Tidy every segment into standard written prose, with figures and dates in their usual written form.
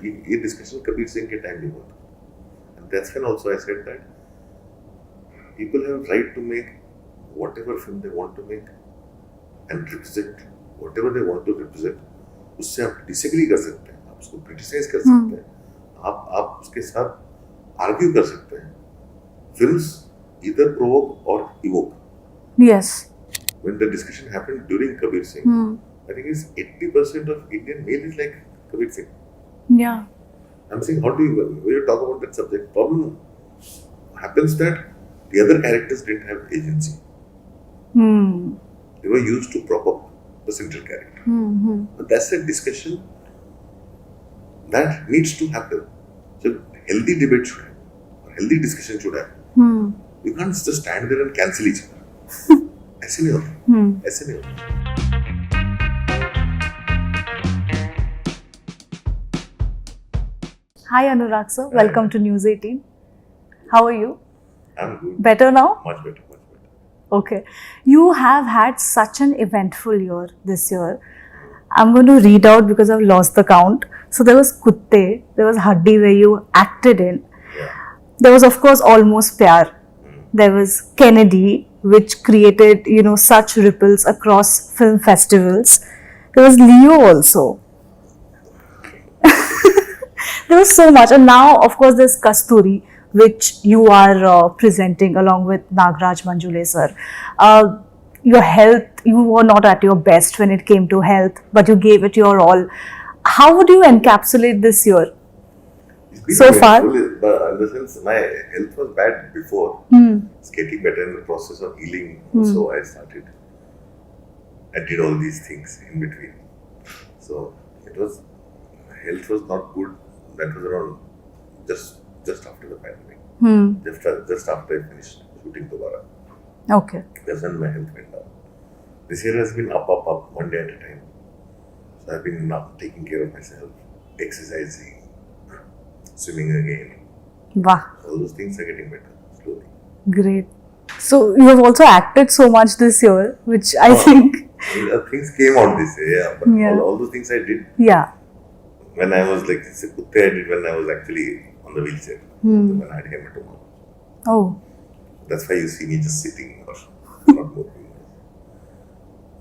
ये डिस्कशन कबीर सिंह के टाइम में हुआ था. And that's when also I said that people have right to make whatever film they want to make and represent whatever they want to represent. उससे आप disagree कर सकते हैं, आप उसको क्रिटिसाइज कर सकते हैं, आप उसके साथ आर्ग्यू कर सकते हैं. Films either provoke or evoke. Yes. When the discussion happened during Kabir Singh, I think it's 80% of Indian male is like Kabir Singh. Yeah. I'm saying, how do you, when you talk about that subject, problem happens that the other characters didn't have agency. They were used to prop up the central character. But that's a discussion that needs to happen. So healthy debate should happen, or healthy discussion should happen. You can't just stand there and cancel each other. ऐसे नहीं होता. ऐसे नहीं होता. Hi Anurag sir, welcome to News 18. How are you? I'm good. Better now? Much better, much better. Okay. You have had such an eventful year this year. I'm going to read out because I've lost the count. So there was Kutte, there was Haddi where you acted in. Yeah. There was of course Almost Pyar. There was Kennedy, which created, such ripples across film festivals. There was Leo also. There was so much. And now, of course, there's Kasturi, which you are presenting along with Nagraj Manjule sir. Your health, you were not at your best when it came to health, but you gave it your all. How would you encapsulate this year? So far? But in the sense, my health was bad before. It's getting better in the process of healing. So I did all these things in between. So health was not good. That was around just after the pandemic. Just after I finished shooting Dobara. Okay. That's when my health went down. This year has been up, one day at a time. So I've been taking care of myself, exercising, swimming again. Wow. All those things are getting better slowly. Great. So you have also acted so much this year, which I think... Things came out this year, but all those things I did. Yeah. When I was like, Kutte I did when I was actually on the wheelchair. When I had hematoma. Oh. That's why you see me just sitting or not moving.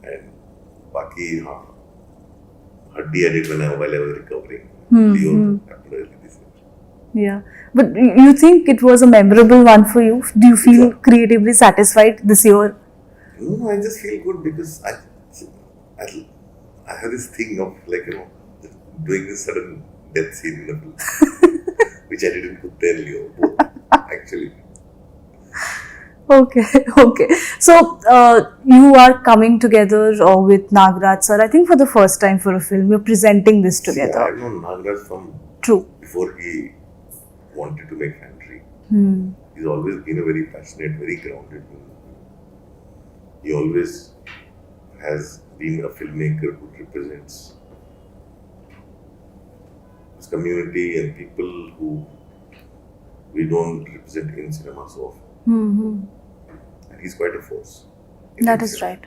And Baki, Haddi I did while I was recovering. Leo happened early this year. Yeah. But you think it was a memorable one for you? Do you feel creatively satisfied this year? No, I just feel good because I have this thing of doing this sudden death scene in the film, which I did in Kutte and Leo, both actually. Okay. So, you are coming together with Nagraj sir, I think for the first time for a film. You're presenting this together. Yeah, I've known Nagraj from before he wanted to make Fantry. He's always been a very passionate, very grounded man. He always has been a filmmaker who represents his community and people who we don't represent in cinema so often. And he's quite a force. That is right.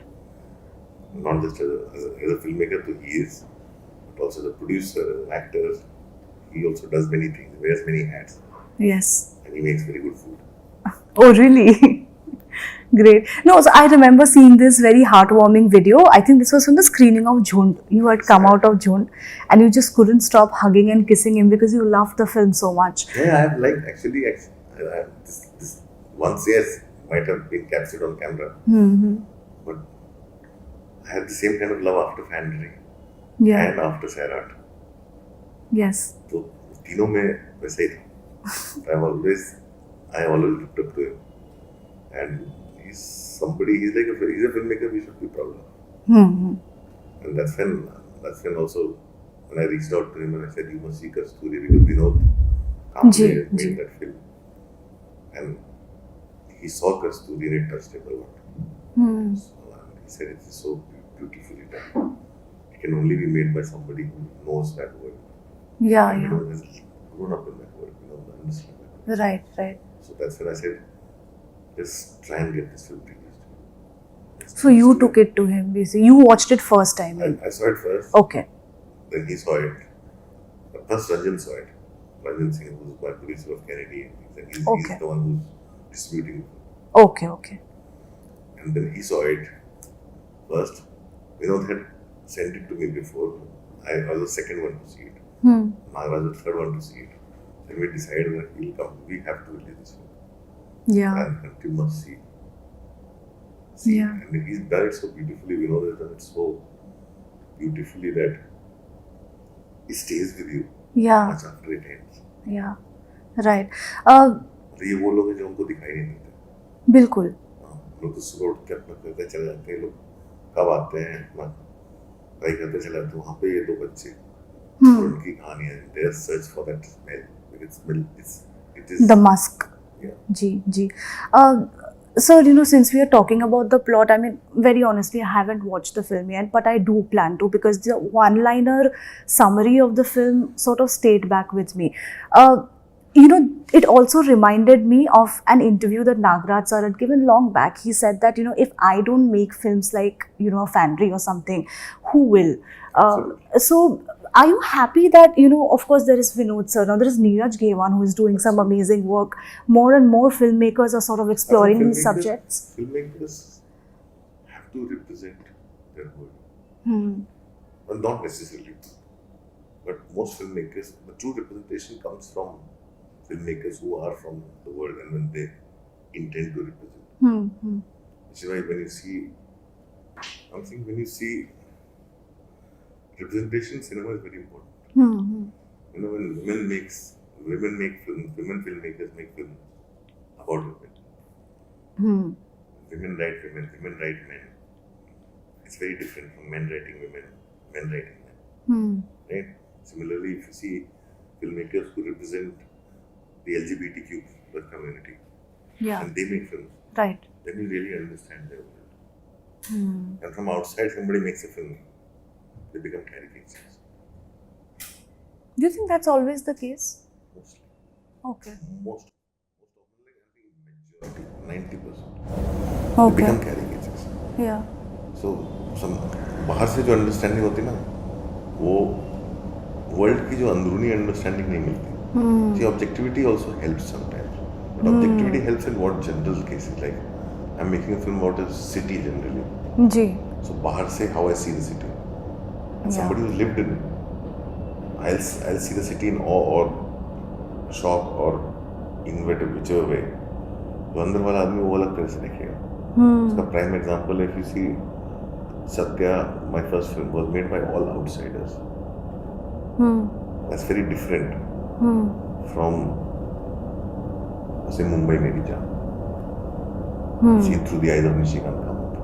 Not just as a filmmaker, though he is, but also as a producer, an actor. He also does many things, wears many hats. Yes. And he makes very good food. Oh, really? Great. No, so I remember seeing this very heartwarming video. I think this was from the screening of Jhund. You had come out of Jhund and you just couldn't stop hugging and kissing him because you loved the film so much. Yeah, I have actually, this once, yes, might have been captured on camera. But I had the same kind of love after Fantry and after Sairat. Yes. So, तीनों में वैसे ही था. I always looked up to him. And he's a filmmaker we should be proud of. And that's when also, when I reached out to him and I said, you must see Kasturi because Vinod Kamble made that film. And he saw Kasturi and it touched him a lot. So, he said it's so beautifully done. It can only be made by somebody who knows that word. Yeah. Has grown up in that word, understand that word. Right. So that's when I said, let's try and get this film released. So you took it to him, basically. You watched it first time. I saw it first. Okay. Then he saw it. But first Ranjan saw it. Ranjan Singh, who's my producer of Kennedy, and he's Okay. the one who's distributing. Okay. And then he saw it first. Vinod had sent it to me before. I was the second one to see it. Nagaraj was the third one to see it. Then we decided that we'll come. We have to release this film. Yeah. And you must see. Yeah. And he's done it so beautifully. Vinod has done it so beautifully that it stays with you Yeah. much after it ends. Yeah. Right. और ये वो लोग हैं जो उनको दिखाई नहीं देते. बिल्कुल. लोग तो सुबह उठ के अपना करते चले जाते हैं. लोग कब आते हैं अपना ट्राई करते चले जाते हैं. वहाँ पे ये दो बच्चे और उनकी कहानियाँ. They search for that smell. It is The musk. Yeah. Ji. So, since we are talking about the plot, I mean, very honestly, I haven't watched the film yet, but I do plan to, because the one-liner summary of the film sort of stayed back with me. It also reminded me of an interview that Nagraj sir had given long back. He said that, if I don't make films like, a Fanry or something, who will? So, are you happy that, of course there is Vinod sir, now there is Neeraj Gewan who is doing some amazing work. More and more filmmakers are sort of exploring these subjects. Filmmakers have to represent their world. Well, not necessarily, but most filmmakers, the true representation comes from filmmakers who are from the world and when they intend to represent. Which is why when you see representation, cinema is very important. When women make films, women filmmakers make films about women. Women write women, women write men. It's very different from men writing women, men writing men. Right? Similarly, if you see filmmakers who represent the LGBTQ community, and they make films, right, then you really understand their world. And from outside, somebody makes a film, they become caricatures. Do you think that's always the case? Mostly. Okay. Most of them, like I think majority, 90%. Okay. They become caricatures. Yeah. So, बाहर से जो understanding होती है ना, वो world की जो अंदरूनी अंडरस्टैंडिंग नहीं मिलती. See, objectivity also helps sometimes. But objectivity helps in what general cases, like I'm making a film about a city generally. Ji. So बाहर से how I see the city. And somebody who's lived in it, I'll see the city in awe or shock or in whichever way. तो अंदर वाला आदमी वो अलग तरह से देखेगा. उसका prime example, if you see Satya, my first film was made by all outsiders. That's very different from, say, Mumbai Meri Jaan. See through the eyes of Nishikant Kamath.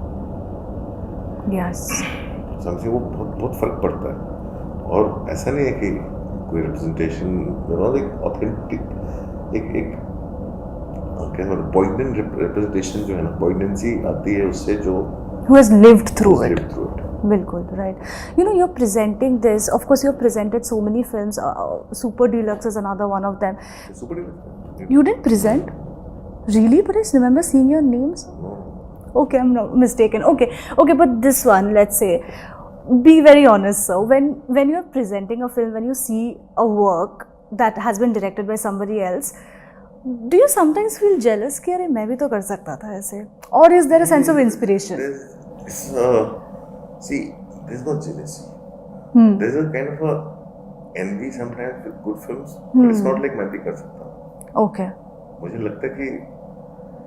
Yes. समझिए वो बहुत फर्क पड़ता है. और ऐसा नहीं है कि कोई रिप्रेजेंटेशन, एक ऑथेंटिक, एक क्या मतलब पॉइगनेंट रिप्रेजेंटेशन जो है ना, पॉइगनेंसी आती है उससे जो who has lived through it. Bilkul, right. You're presenting this, of course you've presented so many films. Super Deluxe is another one of them. Super Deluxe. You didn't present? Really? But I remember seeing your names. No. Okay, I'm not mistaken. Okay, but this one, let's say, be very honest, sir. When you're presenting a film, when you see a work that has been directed by somebody else, do you sometimes feel jealous कि अरे मैं भी तो कर सकता था ऐसे? Or is there a sense of inspiration? There's no jealousy. There's a kind of a envy sometimes with good films, but it's not like मैं भी कर सकता हूँ. Okay. मुझे लगता है कि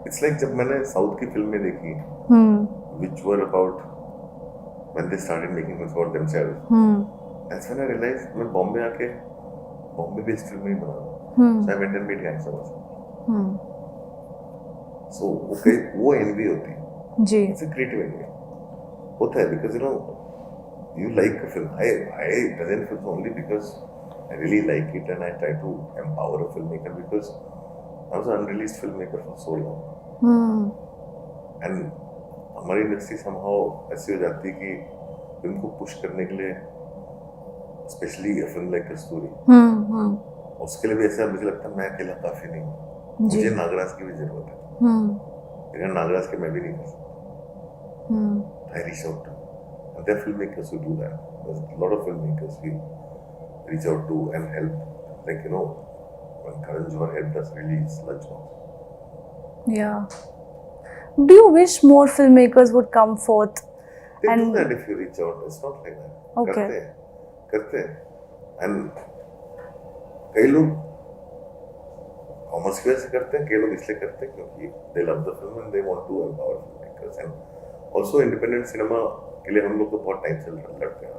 it's like जब मैंने साउथ की फिल्में देखी, which were about when they started making films for themselves. That's when I realized मैं बॉम्बे आके बॉम्बे बेस्ड फिल्म नहीं बना. So I went and made gangster films. So वो envy होती है. जी. It's a creative envy. होता है because you like a film. I present films only because I really like it and I try to empower a filmmaker because I was an unreleased filmmaker for so long. And हमारी industry somehow ऐसी हो जाती है कि film को push करने के लिए, especially a film like Kasturi, उसके लिए भी ऐसा मुझे लगता है मैं अकेला काफी नहीं हूँ. मुझे नागराज की भी जरूरत है. बिना नागराज के मैं भी नहीं कर सकता. I reach out to, and there are filmmakers who do that. There's a lot of filmmakers. reach out to and help, like, you know, when Karan Johar helped us release Lunchbox. Yeah. Do you wish more filmmakers would come forth? They And do that if you reach out. It's not like that. Okay. करते हैं and कई लोग commerce की वजह से करते हैं, कई लोग इसलिए करते हैं क्योंकि they love the film and they want to empower filmmakers. And also independent cinema के लिए हम लोग तो बहुत टाइम से लड़ते हैं।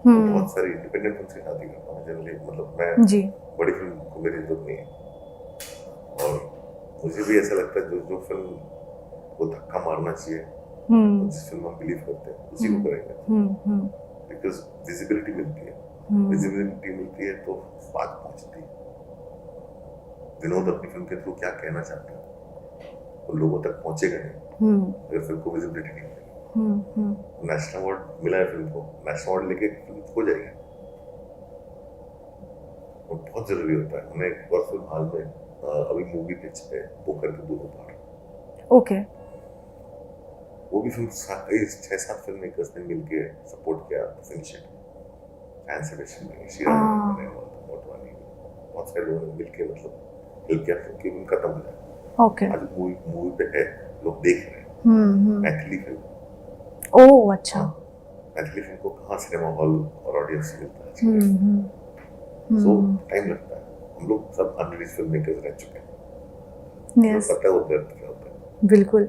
तो बहुत सारी इंडिपेंडेंट फिल्म से शादी करता हूँ जनरली, मतलब मैं जी बड़ी फिल्म को मेरी जरूरत नहीं है। और मुझे भी ऐसा लगता है जो फिल्म को धक्का मारना चाहिए, जिस फिल्म हम बिलीव करते हैं उसी को करेंगे, बिकॉज विजिबिलिटी मिलती है। विजिबिलिटी मिलती है तो बात पहुंचती है। विनोद अपनी फिल्म के थ्रू क्या कहना चाहता है वो लोगों तक पहुंचेगा नहीं अगर फिल्म को विजिबिलिटी नहीं मिलेगी। नेशनल अवार्ड मिला है फिल्म को, नेशनल अवार्ड लेके फिल्म हो जाएगी, वो बहुत जरूरी होता है। हमने एक और फिल्म हाल में अभी मूवी पिच पे पोकर के दोनों पार्ट, ओके, वो भी फिल्म 6-7 फिल्म मेकर्स ने मिलके सपोर्ट किया, फिनिश इट फैन सजेशन में शीरा ने मोटवानी बहुत सारे लोगों ने मिलके मतलब हेल्प किया कि फिल्म खत्म हो जाए। ओके, आज मूवी पे है, लोग देख रहे हैं। मैथिली फिल्म, ओह अच्छा, मैथिली फिल्म को कहाँ सिनेमा हॉल और ऑडियंस मिलता है, सो टाइम लगता है। हम लोग सब अनरिलीज फिल्म मेकर्स रह चुके हैं, यस, पता है वो दर्द क्या होता है। बिल्कुल।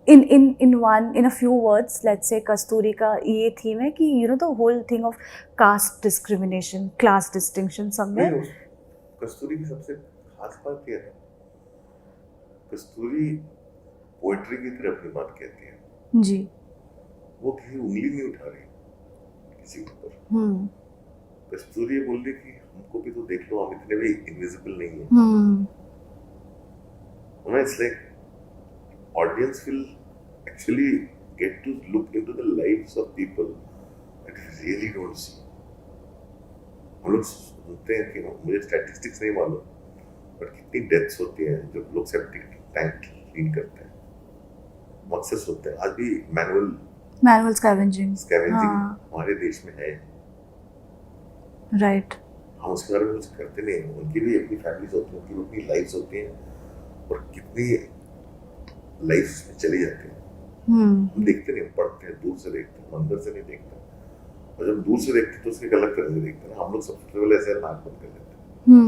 in a few words, let's say कस्तूरी का ये थीम है कि you know the whole thing of caste discrimination, class distinction somewhere. कस्तूरी की सबसे खास बात यह है, कस्तूरी पोएट्री की तरह अपनी बात कहती है जी, वो किसी उंगली नहीं उठा रही किसी के ऊपर। कस्तूरी ये बोल रही कि हमको भी तो देख लो, हम इतने भी इनविजिबल नहीं है। It's like audience will actually get to look into the lives of people that we really don't see. हम लोग सुनते हैं कि मुझे स्टैटिस्टिक्स नहीं मालूम, बट कितनी डेथ्स होती हैं जब लोग सेप्टिक टैंक क्लीन करते हैं, मकसद होते हैं। आज भी मैनुअल स्कैवेंजिंग हमारे देश में है, राइट। हम उसके बारे में कुछ करते नहीं हैं। उनकी भी अपनी फैमिलीज होती हैं, उनकी अपनी लाइफ्स होती हैं, और कितनी लाइफ्स में चली जाती हैं। हम देखते नहीं, हम पढ़ते हैं, दूर से देखते हैं, अंदर से नहीं देखते। और जब दूर से देखते हैं तो उसकी एक अलग तरह से देखते हैं। हम लोग सबसे पहले ऐसे नाक बंद कर लेते हैं,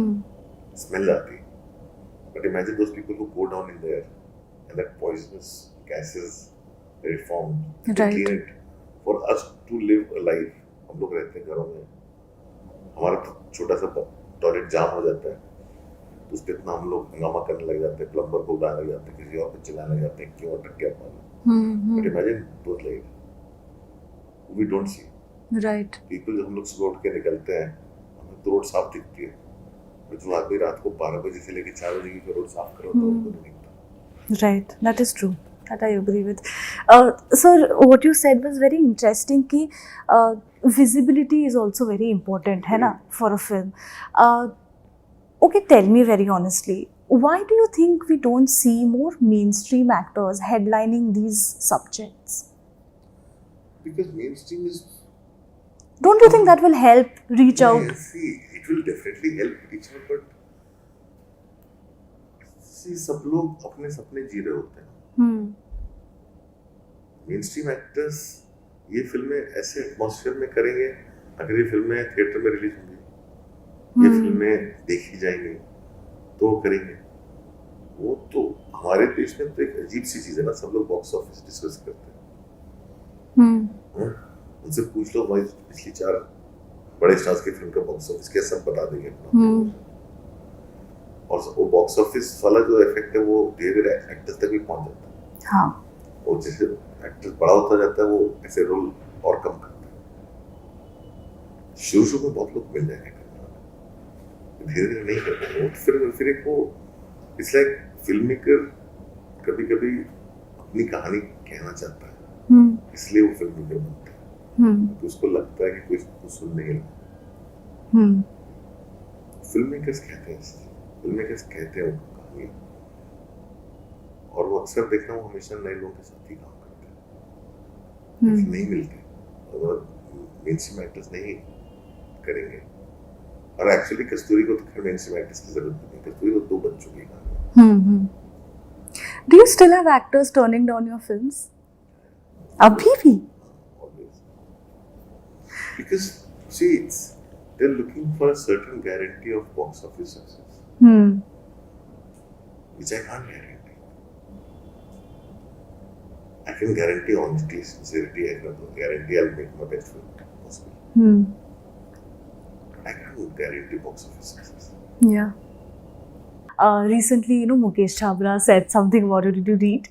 स्मेल आती है। But imagine those people who go down in there and that poisonous gases they form, clean it for us to live a life. हम लोग रहते हैं घरों में, हमारा तो छोटा सा टॉयलेट जाम हो जाता है तो उस पर इतना हम लोग हंगामा करने लग जाते हैं, प्लम्बर को बुलाने लग जाते हैं, किसी और को चिल्लाने लग जाते हैं, क्यों अटक गया पानी। But imagine those life we don't see, right. People जब हम लोग सुबह उठ के निकलते हैं हमें तो रोड साफ दिखती है, पर जो आदमी रात को 12 बजे से लेकर 4 बजे की रोड साफ करो तो उनको नहीं दिखता। Right, that is true, that I agree with. Sir, what you said was very interesting कि visibility is also very important है ना for a film. Okay, tell me very honestly, why do you think we don't see more mainstream actors headlining these subjects? Because mainstream is... Don't you think that will help reach out? See, it will definitely help reach out, but see, सब लोग अपने सपने जी रहे होते हैं। Mainstream actors ये फिल्में ऐसे एटमॉस्फेयर में करेंगे, अगर ये फिल्में थिएटर में रिलीज होंगी, ये फिल्में देखी जाएंगी तो करेंगे। वो तो हमारे देश में तो एक अजीब सी चीज है ना, सब लोग बॉक्स ऑफिस डिस्कस करते हैं। उनसे पूछ लो भाई पिछली 4 बड़े स्टार्स की फिल्म का बॉक्स ऑफिस क्या, सब बता देंगे अपना। और वो बॉक्स ऑफिस वाला जो इफेक्ट है वो धीरे धीरे एक्टर्स तक भी पहुंच जाता है। हाँ, और जैसे एक्टर बड़ा होता जाता है वो ऐसे रोल और कम करता है। शुरू में बहुत लोग मिल जाएंगे, धीरे धीरे नहीं करते वो। फिर एक वो इट्स लाइक फिल्म मेकर कभी कभी अपनी कहानी कहना चाहता है, इसलिए वो फिल्म मेकर बनता है, तो उसको लगता है कि कोई उसको सुनने के लिए। फिल्म मेकर्स कहते हैं वो कहानी, और वो अक्सर देखना वो हमेशा नए लोगों के साथ ही काम करते हैं, नहीं मिलते। अगर मेनस्ट्रीम एक्टर्स नहीं करेंगे. और एक्चुअली कस्तूरी को तो खैर मेन स्ट्रीम आर्टिस्ट की जरूरत नहीं. कस्तूरी तो 2 बन चुकी है कहानी. Do you still have actors turning down your films? Abhi bhi? Always. Because see, they're looking for a certain guarantee of box office success, which I can't guarantee. I can guarantee honesty, sincerity. I can guarantee I'll make my best film possible. I can't guarantee box office success. Yeah. Recently, Mukesh Chabra said something about it. Did you read?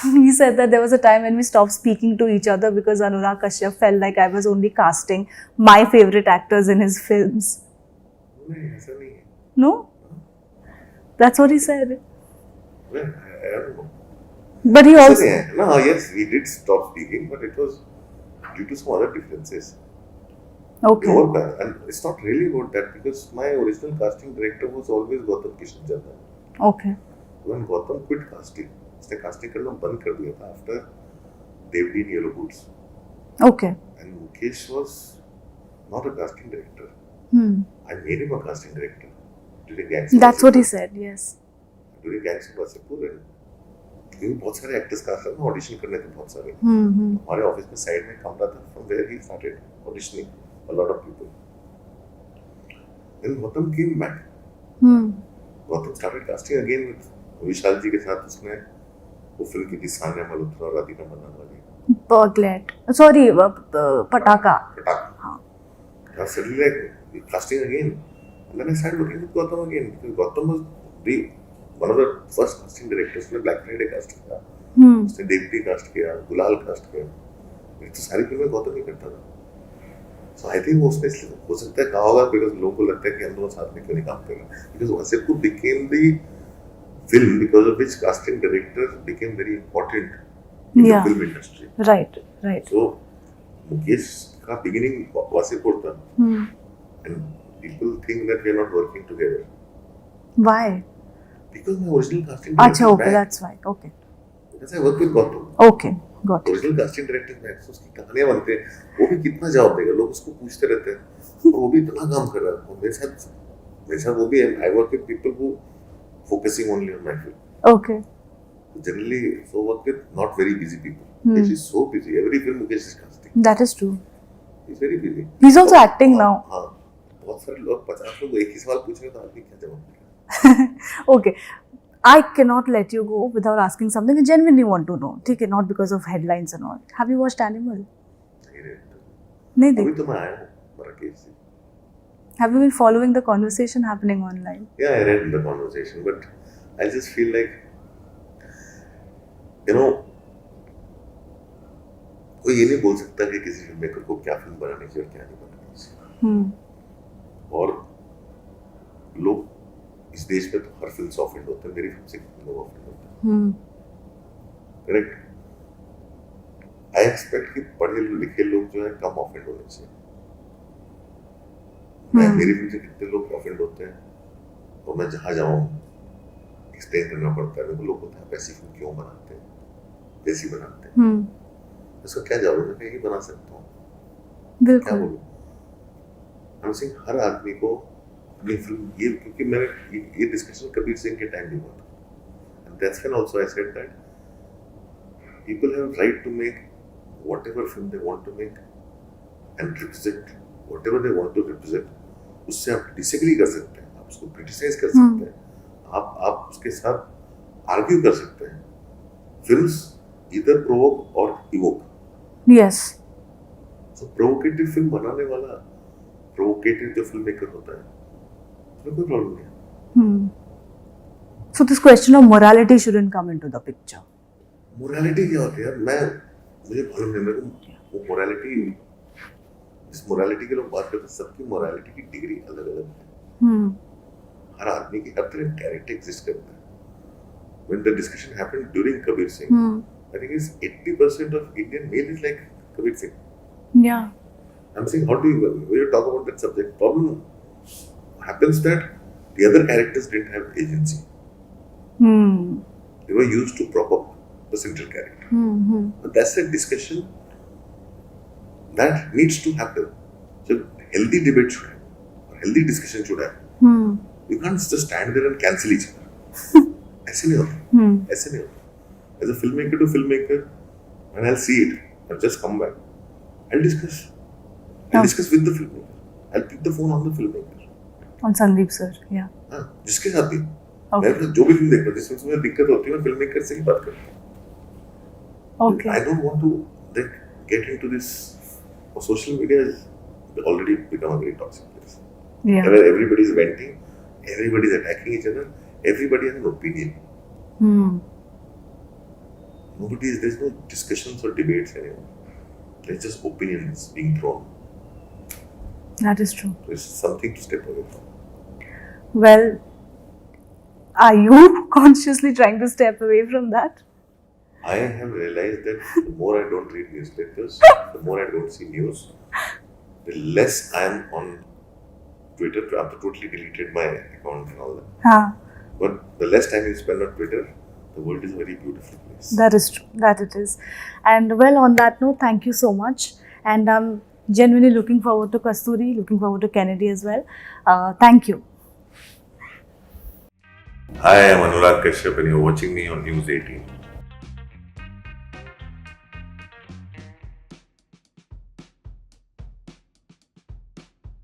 He said that there was a time when we stopped speaking to each other because Anurag Kashyap felt like I was only casting my favorite actors in his films. नहीं, ऐसा नहीं है. No? That's what he said. Well, I don't know. But he ऐसा also... नहीं है. No, yes, we did stop speaking, but it was due to some other differences. Okay. And it's not really about that because my original casting director was always Gautam Kishan. Okay. When Gautam quit casting, उसने casting करना बंद कर दिया था after Devdi and Yellow Boots. Okay. And Mukesh was not a casting director. I made him a casting director during Gangs of That's what he said, yes. During Gangs of Wasseypur, क्योंकि बहुत सारे actors cast करना audition करने थे बहुत सारे. हमारे office में साइड में कमरा था from where he started auditioning a lot of people. Then Gautam came back. Gautam started casting again with विशाल जी के साथ. उसने वो फिल्म की थी सान्या मल्होत्रा और राधिका मन्ना वाली. Burglet. Sorry, Pataka. हाँ. I suddenly like casting again. And then I started looking at Gautam again because Gautam was one of the first casting directors. उसने Black Friday cast किया. उसने देवती कास्ट किया, गुलाल कास्ट किया. ये तो सारी फिल्में गौतम ही करता था. So I think उसने इसलिए हो सकता है कहा होगा because लोगों को लगता है कि हम दोनों साथ में क्यों नहीं काम कर रहे. Because Wasseypur became the film because of which casting directors became very important in the film industry. Right. So Mukesh का beginning Wasseypur था. And people think that we are not working together. Why? Because my original casting director अच्छा, okay, back. that's why. Okay. Because I work with Gautam. Okay, got it. Original casting director back से उसकी कहानियां बनते हैं. वो भी कितना जवाब देगा, लोग उसको पूछते रहते हैं. और वो भी इतना काम कर रहा है. और मेरे साथ वो भी है. I work with people who focusing only on my film. Okay. Generally so work with not very busy people. Mukesh is so busy. Every film Mukesh is casting. That is true. He's very busy. He's also acting now. हाँ. बहुत सारे लोग 50 लोग एक ही सवाल पूछ रहे हैं तो आदमी क्या जवाब देगा. Okay. I cannot let you go without asking something I genuinely want to know. ठीक है, not because of headlines and all. Have you watched Animal? नहीं अभी तो मैं आया हूँ मराठी से. Have you been following the conversation happening online? Yeah, I read the conversation, but I just feel like, कोई ये नहीं बोल सकता कि किसी फिल्म मेकर को क्या फिल्म बनानी चाहिए और क्या नहीं बनानी चाहिए. और लोग इस देश में तो हर फिल्म से ऑफेंड होते हैं. मेरी फिल्म से कितने लोग ऑफेंड होते हैं. करेक्ट. आई एक्सपेक्ट कि पढ़े लिखे लोग जो है कम ऑफेंड होने चाहिए. मेरी फिल्म से कितने लोग ऑफेंड होते हैं और मैं जहाँ जाऊँ एक्सप्लेन करना पड़ता है. मेरे को लोग बोलते हैं ऐसी फिल्म क्यों बनाते हैं, कैसी बनाते हैं. इसका क्या जवाब है? मैं ये बना सकता हूँ. क्या बोलूँ? हम सिंह हर आदमी को अपनी फिल्म ये, क्योंकि मैंने ये डिस्कशन कबीर सिंह के टाइम भी हुआ था. And that's when also I said that people have right to make whatever film they want to make and represent whatever they want to represent. उससे आप डिसएग्री कर सकते हैं, आप उसको क्रिटिसाइज कर सकते हैं, आप उसके साथ आर्ग्यू कर सकते हैं. फिल्म्स ईदर प्रोवोक और इवोक. यस. सो प्रोवोकेटिव फिल्म बनाने वाला, प्रोवोकेटिव जो फिल्म मेकर होता है, उसमें कोई प्रॉब्लम नहीं है. So this question of morality shouldn't come into the picture. Morality क्या होती है यार? मुझे मालूम नहीं. मेरे को वो मोरालिटी, जिस मोरालिटी की लोग बात करते हैं, सबकी मोरालिटी की डिग्री अलग अलग है. हर आदमी की हर तरह कैरेक्टर एग्जिस्ट करता है. When the discussion happened during Kabir Singh, I think it's 80% of Indian male is like Kabir Singh. Yeah. I'm saying, how do you, when you talk about that subject, problem happens that the other characters didn't have agency. They were used to prop up the central character. But that's a discussion that needs to happen. So healthy debate should happen. A healthy discussion should happen. Hmm. You can't just stand there and cancel each other. ऐसे नहीं होता. ऐसे नहीं होता. As a filmmaker to filmmaker, when I'll see it, I'll just come back. I'll discuss. I'll discuss with the filmmaker. I'll pick the phone on the filmmaker. On Sandeep sir, yeah. हाँ, जिसके साथ भी. Okay. मैं जो भी film देखता हूँ, जिसमें मुझे दिक्कत होती है, मैं filmmaker से ही बात करता हूँ. Okay. I don't want to like, get into this. Social media has already become a very toxic place. Yeah. Where everybody is venting, everybody is attacking each other, everybody has an opinion. Hmm. There's no discussions or debates anymore. There's just opinions being thrown. That is true. There's something to step away from. Well, are you consciously trying to step away from that? I have realized that the more I don't read newspapers, the more I don't see news, the less I am on Twitter. I've totally deleted my account and all that. Huh. But the less time you spend on Twitter, the world is a very beautiful place. That is true. That it is. And well, on that note, thank you so much. And I'm genuinely looking forward to Kasturi, looking forward to Kennedy as well. Thank you. Hi, I'm Anurag Kashyap and you're watching me on News 18.